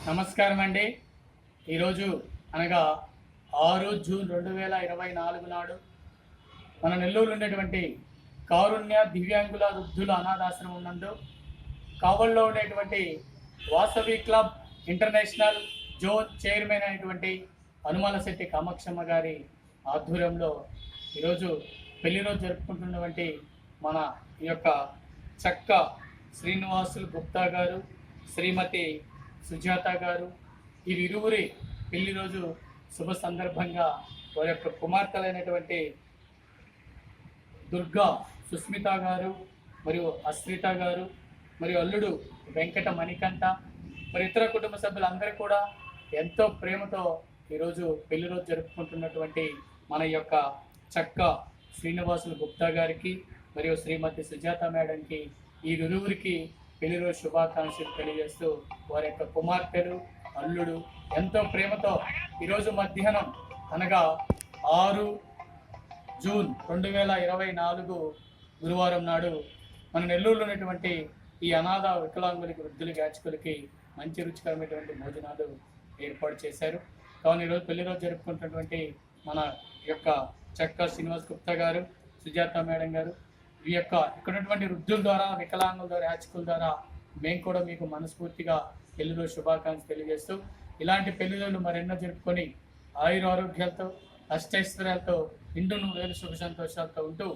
నమస్కారం అండి. ఈరోజు అనగా 6 జూన్ 2024 నాడు మన నెల్లూరులో ఉండేటువంటి కారుణ్య దివ్యాంగుల వృద్ధుల అనాథాశ్రమం నందు కావల్లో ఉండేటువంటి Vasavi club international zone chairman అయినటువంటి హనుమాలశెట్టి కామాక్షమ్మ గారి ఆధ్వర్యంలో ఈరోజు పెళ్లి రోజు జరుపుకుంటున్నటువంటి మన ఈ యొక్క చక్క శ్రీనివాసులు గుప్తా గారు, శ్రీమతి సుజాత గారు, ఈ ఇరువురి పెళ్లి రోజు శుభ సందర్భంగా వారి యొక్క కుమార్తెలైనటువంటి దుర్గా సుస్మిత గారు మరియు అశ్రిత గారు మరియు అల్లుడు వెంకట మణికంఠ మరి ఇతర కుటుంబ సభ్యులందరూ కూడా ఎంతో ప్రేమతో ఈరోజు పెళ్లి రోజు జరుపుకుంటున్నటువంటి మన యొక్క చక్క శ్రీనివాసులు గుప్తా గారికి మరియు శ్రీమతి సుజాత మేడంకి ఈ ఇరువురికి పెళ్లి రోజు శుభాకాంక్షలు తెలియజేస్తూ వారి యొక్క కుమార్తెలు అల్లుడు ఎంతో ప్రేమతో ఈరోజు మధ్యాహ్నం అనగా 6 జూన్ 2024 గురువారం నాడు మన నెల్లూరులో ఉన్నటువంటి ఈ అనాథ వికలాంగులకి వృద్ధులకి యాచకులకి మంచి రుచికరమైనటువంటి భోజనాలు ఏర్పాటు చేశారు. కావున ఈరోజు పెళ్లి రోజు జరుపుకుంటున్నటువంటి మన యొక్క చక్క శ్రీనివాస్ గుప్తా గారు, సుజాత మేడం గారు, ఈ యొక్క ఇక్కడ ఉన్నటువంటి వృద్ధుల ద్వారా, వికలాంగుల ద్వారా, యాచకుల ద్వారా మేము కూడా మీకు మనస్ఫూర్తిగా పెళ్లి రోజు శుభాకాంక్షలు తెలియజేస్తూ ఇలాంటి పెళ్లిళ్ళు మరెన్నో జరుపుకొని ఆయురారోగ్యాలతో అష్టైశ్వర్యాలతో నిండు నూరేళ్ళు సుఖ సంతోషాలతో ఉంటూ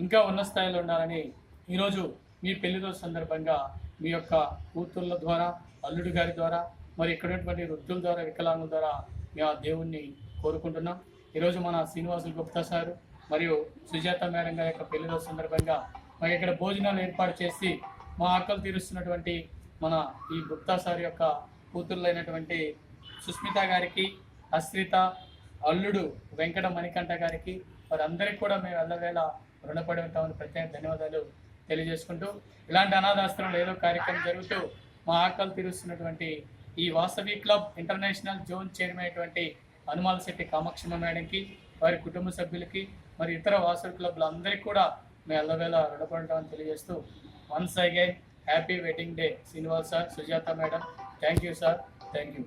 ఇంకా ఉన్నత స్థాయిలో ఉండాలని ఈరోజు మీ పెళ్లి రోజు సందర్భంగా మీ యొక్క కూతుళ్ళ ద్వారా, అల్లుడి గారి ద్వారా, మరి ఇక్కడ ఉన్నటువంటి వృద్ధుల ద్వారా, వికలాంగుల ద్వారా మేము ఆ దేవుణ్ణి కోరుకుంటున్నాం. ఈరోజు మన శ్రీనివాసులు గుప్తా సారు మరియు సుజాత మేడం గారి యొక్క పెళ్లి రోజు సందర్భంగా మరి ఇక్కడ భోజనాలు ఏర్పాటు చేసి మా ఆకలి తీరుస్తున్నటువంటి మన ఈ గుప్తా సార్ యొక్క కూతుర్లైనటువంటి సుస్మిత గారికి, అశ్రిత, అల్లుడు వెంకట మణికంఠ గారికి వారందరికీ కూడా మేము ఎల్లవేళ రుణపడి ఉంటామని ప్రత్యేక ధన్యవాదాలు తెలియజేసుకుంటూ ఇలాంటి అనాథాశ్రమంలో ఏదో కార్యక్రమం జరుగుతూ మా ఆకలి తీరుస్తున్నటువంటి ఈ Vasavi club international zone chairman అయినటువంటి హనుమాలశెట్టి కామాక్షమ్మ మేడంకి, వారి కుటుంబ సభ్యులకి, మరి ఇతర వాసవి క్లబ్లు అందరికీ కూడా మేము ఎల్లవేళ రుణపడతామని తెలియజేస్తూ once again happy wedding day Srinivas sir, Sujatha madam. Thank you sir, thank you.